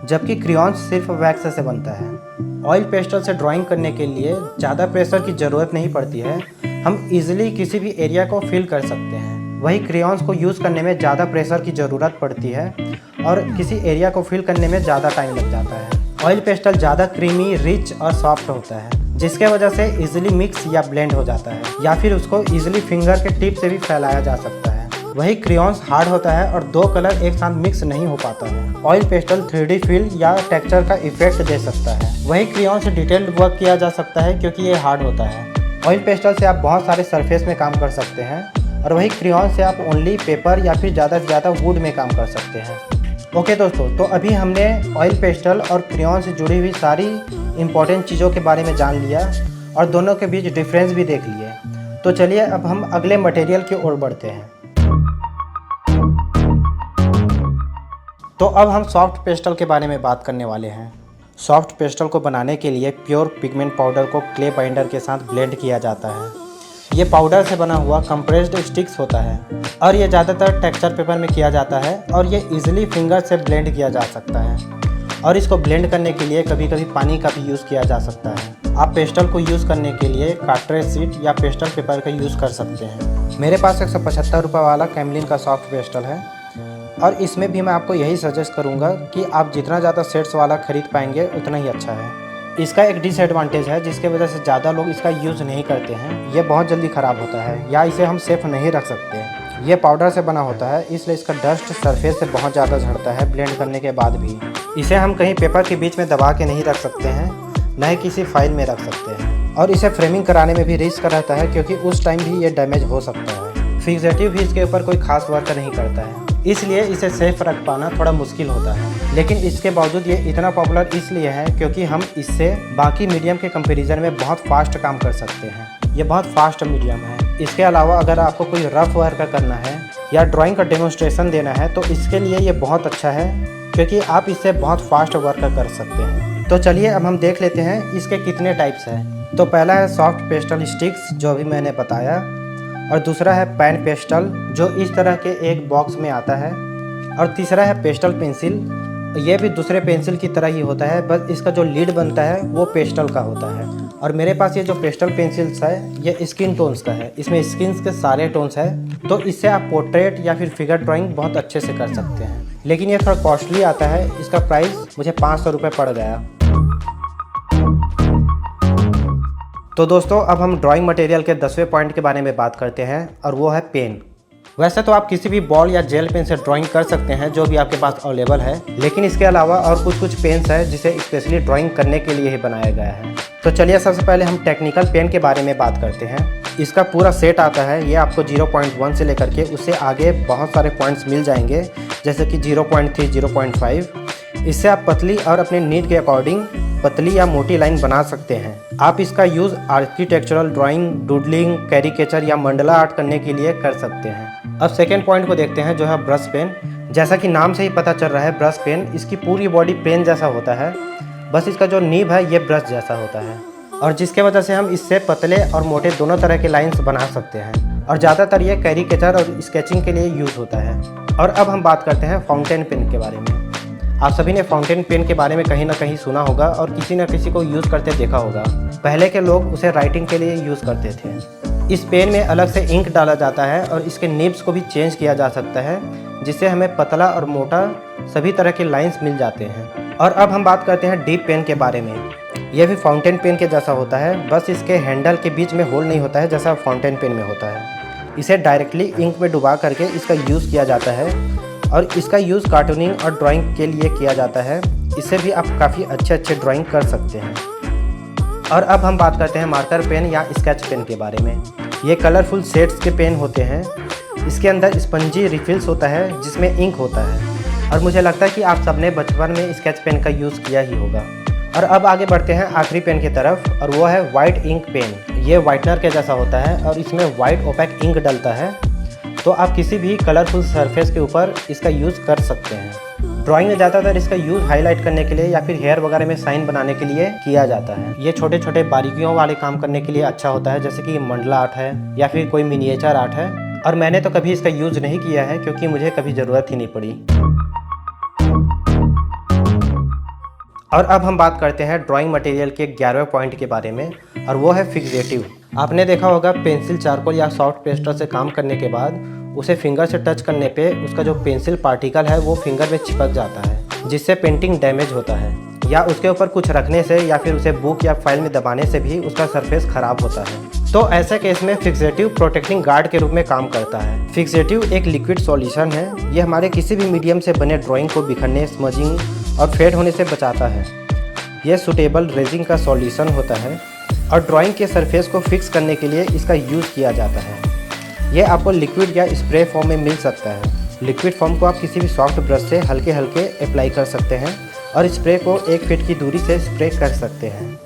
जबकि क्रेयॉन्स सिर्फ वैक्स से बनता है। ऑयल पेस्टल से ड्राइंग करने के लिए ज़्यादा प्रेशर की ज़रूरत नहीं पड़ती है, हम इजीली किसी भी एरिया को फिल कर सकते हैं। वही क्रेयॉन्स को यूज़ करने में ज़्यादा प्रेशर की ज़रूरत पड़ती है और किसी एरिया को फिल करने में ज़्यादा टाइम लग जाता है। ऑयल पेस्टल ज़्यादा क्रीमी, रिच और सॉफ्ट होता है जिसके वजह से इजीली मिक्स या ब्लेंड हो जाता है या फिर उसको इजीली फिंगर के टिप से भी फैलाया जा सकता है। वही क्रेयॉन्स हार्ड होता है और दो कलर एक साथ मिक्स नहीं हो पाता है। ऑयल पेस्टल 3D फील या टेक्सचर का इफेक्ट दे सकता है। वही क्रेयॉन से डिटेल्ड वर्क किया जा सकता है क्योंकि ये हार्ड होता है। ऑयल पेस्टल से आप बहुत सारे सरफेस में काम कर सकते हैं और वही क्रेयॉन से आप ओनली पेपर या फिर ज़्यादा से ज़्यादा वुड में काम कर सकते हैं। ओके दोस्तों, तो अभी हमने ऑयल पेस्टल और क्रेयॉन से जुड़ी हुई सारी इंपॉर्टेंट चीज़ों के बारे में जान लिया और दोनों के बीच डिफरेंस भी देख लिए। तो चलिए अब हम अगले मटेरियल की ओर बढ़ते हैं। तो अब हम सॉफ्ट पेस्टल के बारे में बात करने वाले हैं। सॉफ्ट पेस्टल को बनाने के लिए प्योर पिगमेंट पाउडर को क्ले बाइंडर के साथ ब्लेंड किया जाता है। ये पाउडर से बना हुआ कंप्रेस्ड स्टिक्स होता है और ये ज़्यादातर टेक्सचर पेपर में किया जाता है और ये इजीली फिंगर से ब्लेंड किया जा सकता है और इसको ब्लेंड करने के लिए कभी कभी पानी का भी यूज़ किया जा सकता है। आप पेस्टल को यूज़ करने के लिए कार्ट्रेज शीट या पेस्टल पेपर का यूज़ कर सकते हैं। मेरे पास 175 रुपये वाला कैमलिन का सॉफ्ट पेस्टल है और इसमें भी मैं आपको यही सजेस्ट करूँगा कि आप जितना ज़्यादा सेट्स वाला ख़रीद पाएंगे उतना ही अच्छा है। इसका एक डिसएडवांटेज है जिसके वजह से ज़्यादा लोग इसका यूज़ नहीं करते हैं। ये बहुत जल्दी ख़राब होता है या इसे हम सेफ नहीं रख सकते हैं। ये पाउडर से बना होता है इसलिए इसका डस्ट सरफेस से बहुत ज़्यादा झड़ता है ब्लेंड करने के बाद भी। इसे हम कहीं पेपर के बीच में दबा के नहीं रख सकते हैं, न ही किसी फाइल में रख सकते हैं और इसे फ्रेमिंग कराने में भी रिस्क रहता है क्योंकि उस टाइम भी ये डैमेज हो सकता है। फिक्सेटिव भी इसके ऊपर कोई खास वर्क नहीं करता है, इसलिए इसे सेफ रख पाना थोड़ा मुश्किल होता है। लेकिन इसके बावजूद ये इतना पॉपुलर इसलिए है क्योंकि हम इससे बाकी मीडियम के कंपैरिजन में बहुत फास्ट काम कर सकते हैं। ये बहुत फास्ट मीडियम है। इसके अलावा अगर आपको कोई रफ वर्क करना है या ड्राइंग का डेमोन्स्ट्रेशन देना है तो इसके लिए ये बहुत अच्छा है क्योंकि आप इससे बहुत फास्ट वर्क कर सकते हैं। तो चलिए अब हम देख लेते हैं इसके कितने टाइप्स हैं। तो पहला है सॉफ्ट पेस्टल स्टिक्स जो भी मैंने बताया, और दूसरा है पैन पेस्टल जो इस तरह के एक बॉक्स में आता है, और तीसरा है पेस्टल पेंसिल। ये भी दूसरे पेंसिल की तरह ही होता है, बस इसका जो लीड बनता है वो पेस्टल का होता है। और मेरे पास ये जो पेस्टल पेंसिल्स है ये स्किन टोन्स का है, इसमें स्किन्स के सारे टोन्स है, तो इससे आप पोर्ट्रेट या फिर फिगर ड्राइंग बहुत अच्छे से कर सकते हैं। लेकिन ये थोड़ा कॉस्टली आता है, इसका प्राइस मुझे 500 रुपये पड़ गया। तो दोस्तों अब हम ड्राइंग मटेरियल के 10वें पॉइंट के बारे में बात करते हैं, और वो है पेन। वैसे तो आप किसी भी बॉल या जेल पेन से ड्राइंग कर सकते हैं जो भी आपके पास अवेलेबल है, लेकिन इसके अलावा और कुछ पेन्स है जिसे स्पेशली ड्राइंग करने के लिए ही बनाया गया है। तो चलिए सबसे पहले हम टेक्निकल पेन के बारे में बात करते हैं। इसका पूरा सेट आता है, ये आपको 0.1 से लेकर के उससे आगे बहुत सारे पॉइंट्स मिल जाएंगे, जैसे कि 0.3, 0.5। इससे आप पतली और अपने नीड के अकॉर्डिंग पतली या मोटी लाइन बना सकते हैं। आप इसका use architectural drawing, doodling, caricature या मंडला आर्ट करने के लिए कर सकते हैं। अब सेकेंड पॉइंट को देखते हैं, जो है ब्रश पेन। जैसा कि नाम से ही पता चल रहा है, ब्रश पेन, इसकी पूरी बॉडी पेन जैसा होता है, बस इसका जो नीब है ये ब्रश जैसा होता है, और जिसके वजह से हम इससे पतले और मोटे दोनों तरह के लाइंस बना सकते हैं। और ज़्यादातर ये कैरिकेचर और स्केचिंग के लिए यूज़ होता है। और अब हम बात करते हैं फाउंटेन पेन के बारे में। आप सभी ने फाउंटेन पेन के बारे में कहीं ना कहीं सुना होगा और किसी न किसी को यूज़ करते देखा होगा। पहले के लोग उसे राइटिंग के लिए यूज़ करते थे। इस पेन में अलग से इंक डाला जाता है और इसके निब्स को भी चेंज किया जा सकता है, जिससे हमें पतला और मोटा सभी तरह के लाइंस मिल जाते हैं। और अब हम बात करते हैं डीप पेन के बारे में। यह भी फाउंटेन पेन के जैसा होता है, बस इसके हैंडल के बीच में होल नहीं होता है जैसा फाउंटेन पेन में होता है। इसे डायरेक्टली इंक में डुबा करके इसका यूज़ किया जाता है और इसका यूज़ कार्टूनिंग और ड्राइंग के लिए किया जाता है। इससे भी आप काफ़ी अच्छे ड्राइंग कर सकते हैं। और अब हम बात करते हैं मार्कर पेन या स्केच पेन के बारे में। ये कलरफुल शेड्स के पेन होते हैं। इसके अंदर स्पंजी रिफिल्स होता है जिसमें इंक होता है, और मुझे लगता है कि आप सबने बचपन में स्केच पेन का यूज़ किया ही होगा। और अब आगे बढ़ते हैं आखिरी पेन की तरफ, और वो है वाइट इंक पेन। ये वाइटनर के जैसा होता है और इसमें वाइट ओपेक इंक डलता है, तो आप किसी भी कलरफुल सरफेस के ऊपर इसका यूज़ कर सकते हैं। ड्राइंग में ज़्यादातर इसका यूज़ हाईलाइट करने के लिए या फिर हेयर वगैरह में साइन बनाने के लिए किया जाता है। ये छोटे छोटे बारीकियों वाले काम करने के लिए अच्छा होता है, जैसे कि मंडला आर्ट है या फिर कोई मिनिएचर आर्ट है। और मैंने तो कभी इसका यूज़ नहीं किया है क्योंकि मुझे कभी ज़रूरत ही नहीं पड़ी। और अब हम बात करते हैं ड्राइंग मटेरियल के 11वें पॉइंट के बारे में, और वो है फिक्सेटिव। आपने देखा होगा पेंसिल, चारकोल या सॉफ्ट पेस्टर से काम करने के बाद उसे फिंगर से टच करने पे उसका जो पेंसिल पार्टिकल है वो फिंगर में चिपक जाता है, जिससे पेंटिंग डैमेज होता है, या उसके ऊपर कुछ रखने से या फिर उसे बुक या फाइल में दबाने से भी उसका सरफेस खराब होता है। तो ऐसे केस में फिक्सेटिव प्रोटेक्टिंग गार्ड के रूप में काम करता है। फिक्सेटिव एक लिक्विड सॉल्यूशन है। ये हमारे किसी भी मीडियम से बने ड्राइंग को बिखरने, स्मजिंग और फेड होने से बचाता है। यह सूटेबल रेजिंग का सॉल्यूशन होता है और ड्राइंग के सरफेस को फिक्स करने के लिए इसका यूज़ किया जाता है। यह आपको लिक्विड या स्प्रे फॉर्म में मिल सकता है। लिक्विड फॉर्म को आप किसी भी सॉफ्ट ब्रश से हल्के हल्के अप्लाई कर सकते हैं और स्प्रे को 1 फीट की दूरी से स्प्रे कर सकते हैं।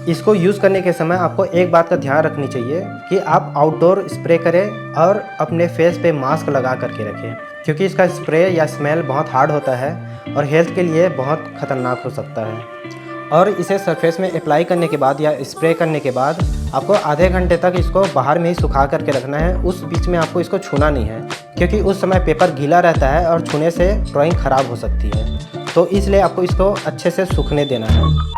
इसको यूज़ करने के समय आपको एक बात का ध्यान रखनी चाहिए कि आप आउटडोर स्प्रे करें और अपने फेस पे मास्क लगा करके रखें, क्योंकि इसका स्प्रे या स्मेल बहुत हार्ड होता है और हेल्थ के लिए बहुत ख़तरनाक हो सकता है। और इसे सरफेस में अप्लाई करने के बाद या स्प्रे करने के बाद आपको आधे घंटे तक इसको बाहर में ही सुखा करके रखना है। उस बीच में आपको इसको छूना नहीं है, क्योंकि उस समय पेपर गीला रहता है और छूने से ड्राइंग ख़राब हो सकती है। तो इसलिए आपको इसको अच्छे से सूखने देना है।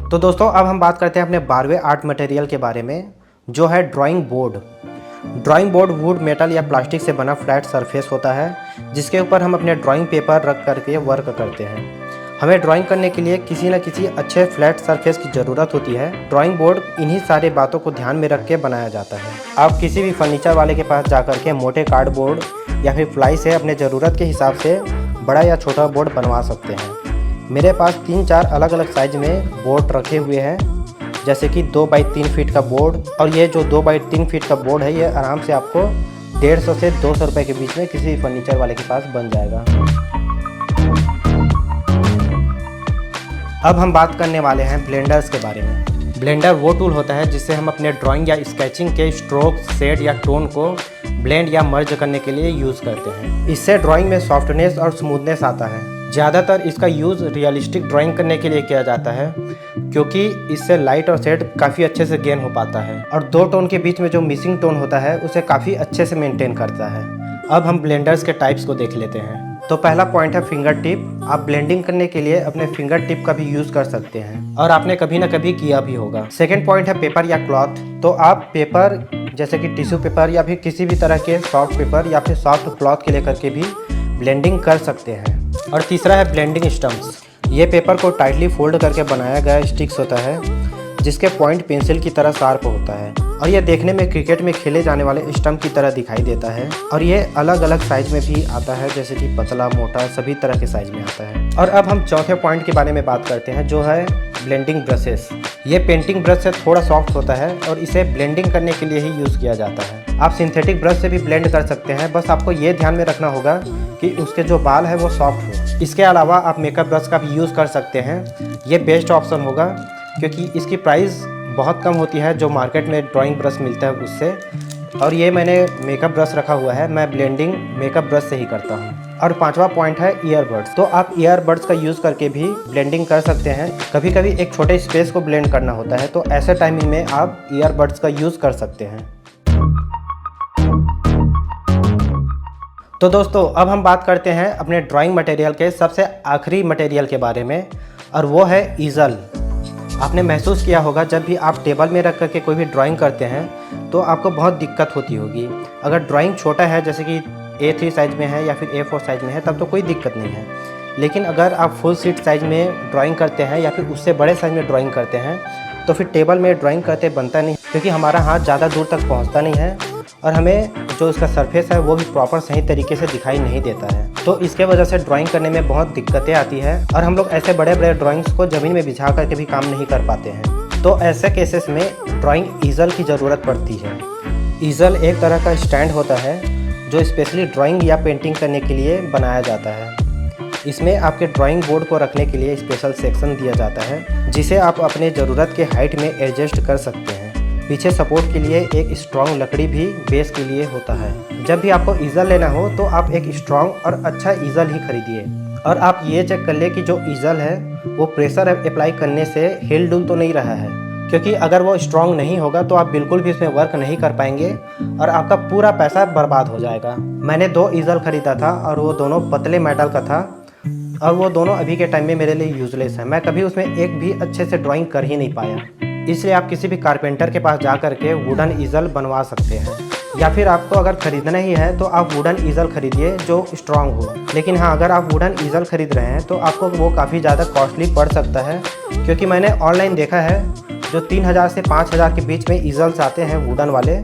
तो दोस्तों, अब हम बात करते हैं अपने 12वें आर्ट मटेरियल के बारे में, जो है drawing board. Drawing board would, metal या प्लास्टिक से बना फ्लैट सरफेस होता है, जिसके ऊपर हम अपने ड्राइंग पेपर रख करके वर्क करते हैं। हमें ड्राइंग करने के लिए किसी न किसी अच्छे फ्लैट सरफेस की ज़रूरत होती है। ड्राइंग बोर्ड इन्हीं सारे बातों को ध्यान में रख के बनाया जाता है। आप किसी भी फर्नीचर वाले के पास जा कर के मोटे कार्डबोर्ड या फिर प्लाई से अपने ज़रूरत के हिसाब से बड़ा या छोटा बोर्ड बनवा सकते हैं। मेरे पास 3-4 अलग अलग साइज में बोर्ड रखे हुए हैं, जैसे कि 2 बाई 3 फीट का बोर्ड। और ये जो 2 बाई 3 फीट का बोर्ड है, ये आराम से आपको 150 से 200 रुपये के बीच में किसी भी फर्नीचर वाले के पास बन जाएगा। अब हम बात करने वाले हैं ब्लेंडर्स के बारे में। ब्लेंडर वो टूल होता है जिससे हम अपने ड्राइंग या स्केचिंग के स्ट्रोक, शेड या टोन को ब्लेंड या मर्ज करने के लिए यूज़ करते हैं। इससे ड्राइंग में सॉफ्टनेस और स्मूथनेस आता है। ज़्यादातर इसका यूज़ रियलिस्टिक ड्राइंग करने के लिए किया जाता है, क्योंकि इससे लाइट और शेड काफ़ी अच्छे से गेन हो पाता है और 2 टोन के बीच में जो मिसिंग टोन होता है उसे काफ़ी अच्छे से मेंटेन करता है। अब हम ब्लेंडर्स के टाइप्स को देख लेते हैं। तो पहला पॉइंट है फिंगर टिप। आप ब्लेंडिंग करने के लिए अपने फिंगर टिप का भी यूज़ कर सकते हैं और आपने कभी ना कभी किया भी होगा। सेकेंड पॉइंट है पेपर या क्लॉथ। तो आप पेपर जैसे कि टिश्यू पेपर या फिर किसी भी तरह के सॉफ्ट पेपर या फिर सॉफ्ट क्लॉथ के लेकर के भी ब्लेंडिंग कर सकते हैं। और तीसरा है ब्लेंडिंग स्टम्प्स। ये पेपर को टाइटली फोल्ड करके बनाया गया स्टिक्स होता है, जिसके पॉइंट पेंसिल की तरह शार्प होता है और यह देखने में क्रिकेट में खेले जाने वाले स्टंप की तरह दिखाई देता है। और ये अलग अलग साइज में भी आता है, जैसे कि पतला, मोटा, सभी तरह के साइज में आता है। और अब हम चौथे पॉइंट के बारे में बात करते हैं, जो है ब्लेंडिंग ब्रशेस। ये पेंटिंग ब्रश से थोड़ा सॉफ्ट होता है और इसे ब्लेंडिंग करने के लिए ही यूज़ किया जाता है। आप सिंथेटिक ब्रश से भी ब्लेंड कर सकते हैं, बस आपको ये ध्यान में रखना होगा कि उसके जो बाल है वो सॉफ्ट हो। इसके अलावा आप मेकअप ब्रश का भी यूज़ कर सकते हैं। ये बेस्ट ऑप्शन होगा क्योंकि इसकी प्राइस बहुत कम होती है जो मार्केट में ड्राइंग ब्रश मिलता है उससे। और ये मैंने मेकअप ब्रश रखा हुआ है, मैं ब्लेंडिंग मेकअप ब्रश से ही करता हूँ। और 5वां पॉइंट है ईयरबड्स। तो आप ईयरबड्स का यूज़ करके भी ब्लेंडिंग कर सकते हैं। कभी कभी एक छोटे स्पेस को ब्लेंड करना होता है, तो ऐसे टाइमिंग में आप ईयरबड्स का यूज़ कर सकते हैं। तो दोस्तों अब हम बात करते हैं अपने ड्राइंग मटेरियल के सबसे आखिरी मटेरियल के बारे में, और वो है ईज़ल। आपने महसूस किया होगा जब भी आप टेबल में रख करके कोई भी ड्राइंग करते हैं तो आपको बहुत दिक्कत होती होगी। अगर ड्राइंग छोटा है जैसे कि A3 साइज़ में है या फिर A4 साइज़ में है तब तो कोई दिक्कत नहीं है, लेकिन अगर आप फुल शीट साइज़ में ड्राइंग करते हैं या फिर उससे बड़े साइज़ में ड्राइंग करते हैं तो फिर टेबल में ड्राइंग करते बनता नहीं, क्योंकि हमारा हाथ ज़्यादा दूर तक पहुँचता नहीं है और हमें जो इसका सरफेस है वो भी प्रॉपर सही तरीके से दिखाई नहीं देता है। तो इसके वजह से ड्राइंग करने में बहुत दिक्कतें आती है और हम लोग ऐसे बड़े बड़े ड्राइंग्स को ज़मीन में बिछा करके भी काम नहीं कर पाते हैं। तो ऐसे केसेस में ड्राइंग ईज़ल की ज़रूरत पड़ती है। ईज़ल एक तरह का स्टैंड होता है जो स्पेशली ड्राइंग या पेंटिंग करने के लिए बनाया जाता है। इसमें आपके ड्राइंग बोर्ड को रखने के लिए स्पेशल सेक्शन दिया जाता है जिसे आप अपने ज़रूरत के हाइट में एडजस्ट कर सकते हैं। पीछे सपोर्ट के लिए एक स्ट्रॉन्ग लकड़ी भी बेस के लिए होता है। जब भी आपको ईज़ल लेना हो तो आप एक स्ट्रॉन्ग और अच्छा ईज़ल ही खरीदिए। और आप ये चेक कर ले कि जो ईज़ल है वो प्रेशर अप्लाई करने से हिल डुल तो नहीं रहा है, क्योंकि अगर वो स्ट्रॉन्ग नहीं होगा तो आप बिल्कुल भी उसमें वर्क नहीं कर पाएंगे और आपका पूरा पैसा बर्बाद हो जाएगा। मैंने 2 ईज़ल खरीदा था और वो दोनों पतले मेटल का था और वो दोनों अभी के टाइम में मेरे लिए यूजलेस है। मैं कभी उसमें एक भी अच्छे से ड्राइंग कर ही नहीं पाया। इसलिए आप किसी भी कारपेंटर के पास जा कर के वुडन ईज़ल बनवा सकते हैं, या फिर आपको अगर ख़रीदना ही है तो आप वुडन ईज़ल खरीदिए जो स्ट्रॉन्ग हो। लेकिन हाँ, अगर आप वुडन ईज़ल खरीद रहे हैं तो आपको वो काफ़ी ज़्यादा कॉस्टली पड़ सकता है, क्योंकि मैंने ऑनलाइन देखा है जो 3000 से 5000 के बीच में ईज़ल्स आते हैं वुडन वाले,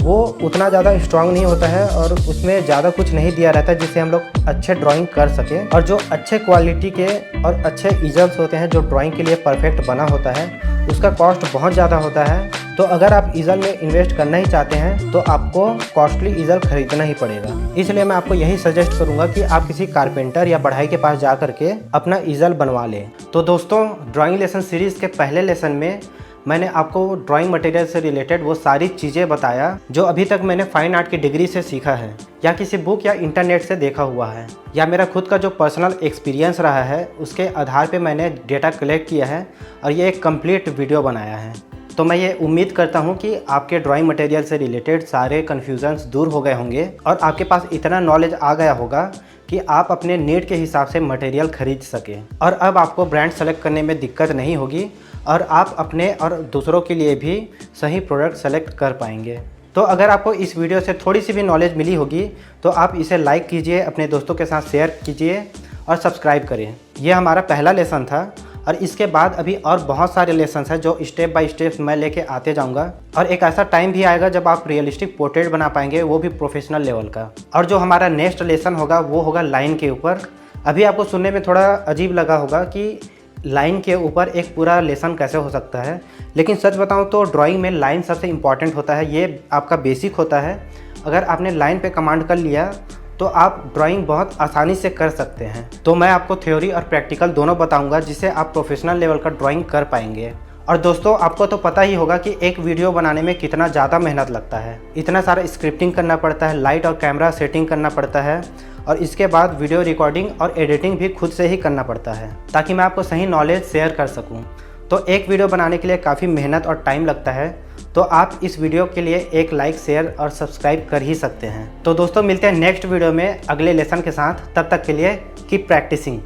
वो उतना ज़्यादा स्ट्रांग नहीं होता है और उसमें ज़्यादा कुछ नहीं दिया रहता है जिससे हम लोग अच्छे ड्राइंग कर सकें। और जो अच्छे क्वालिटी के और अच्छे ईज़ल्स होते हैं जो ड्राइंग के लिए परफेक्ट बना होता है उसका कॉस्ट बहुत ज़्यादा होता है। तो अगर आप ईज़ल में इन्वेस्ट करना ही चाहते हैं तो आपको कॉस्टली ईज़ल खरीदना ही पड़ेगा। इसलिए मैं आपको यही सजेस्ट करूंगा कि आप किसी कारपेंटर या बढ़ई के पास जा करके अपना ईज़ल बनवा लें। तो दोस्तों, ड्राइंग लेसन सीरीज़ के पहले लेसन में मैंने आपको ड्राइंग मटेरियल से रिलेटेड वो सारी चीज़ें बताया जो अभी तक मैंने फाइन आर्ट की डिग्री से सीखा है, या किसी बुक या इंटरनेट से देखा हुआ है, या मेरा खुद का जो पर्सनल एक्सपीरियंस रहा है उसके आधार पे मैंने डेटा कलेक्ट किया है और ये एक कंप्लीट वीडियो बनाया है। तो मैं ये उम्मीद करता हूँ कि आपके ड्राइंग मटेरियल से रिलेटेड सारे कन्फ्यूजन्स दूर हो गए होंगे और आपके पास इतना नॉलेज आ गया होगा कि आप अपने नीड के हिसाब से मटेरियल खरीद सकें। और अब आपको ब्रांड सेलेक्ट करने में दिक्कत नहीं होगी और आप अपने और दूसरों के लिए भी सही प्रोडक्ट सेलेक्ट कर पाएंगे। तो अगर आपको इस वीडियो से थोड़ी सी भी नॉलेज मिली होगी तो आप इसे लाइक कीजिए, अपने दोस्तों के साथ शेयर कीजिए और सब्सक्राइब करें। ये हमारा पहला लेसन था और इसके बाद अभी और बहुत सारे लेसन्स हैं जो स्टेप बाय स्टेप मैं लेके आते जाऊंगा। और एक ऐसा टाइम भी आएगा जब आप रियलिस्टिक पोर्ट्रेट बना पाएंगे, वो भी प्रोफेशनल लेवल का। और जो हमारा नेक्स्ट लेसन होगा वो होगा लाइन के ऊपर। अभी आपको सुनने में थोड़ा अजीब लगा होगा कि लाइन के ऊपर एक पूरा लेसन कैसे हो सकता है, लेकिन सच बताऊं तो ड्राइंग में लाइन सबसे इम्पॉर्टेंट होता है। ये आपका बेसिक होता है। अगर आपने लाइन पे कमांड कर लिया तो आप ड्राइंग बहुत आसानी से कर सकते हैं। तो मैं आपको थ्योरी और प्रैक्टिकल दोनों बताऊंगा जिससे आप प्रोफेशनल लेवल का ड्राइंग कर पाएंगे। और दोस्तों, आपको तो पता ही होगा कि एक वीडियो बनाने में कितना ज़्यादा मेहनत लगता है। इतना सारा स्क्रिप्टिंग करना पड़ता है, लाइट और कैमरा सेटिंग करना पड़ता है और इसके बाद वीडियो रिकॉर्डिंग और एडिटिंग भी खुद से ही करना पड़ता है ताकि मैं आपको सही नॉलेज शेयर कर सकूं। तो एक वीडियो बनाने के लिए काफ़ी मेहनत और टाइम लगता है। तो आप इस वीडियो के लिए एक लाइक, शेयर और सब्सक्राइब कर ही सकते हैं। तो दोस्तों, मिलते हैं नेक्स्ट वीडियो में अगले लेसन के साथ। तब तक के लिए कीप प्रैक्टिसिंग।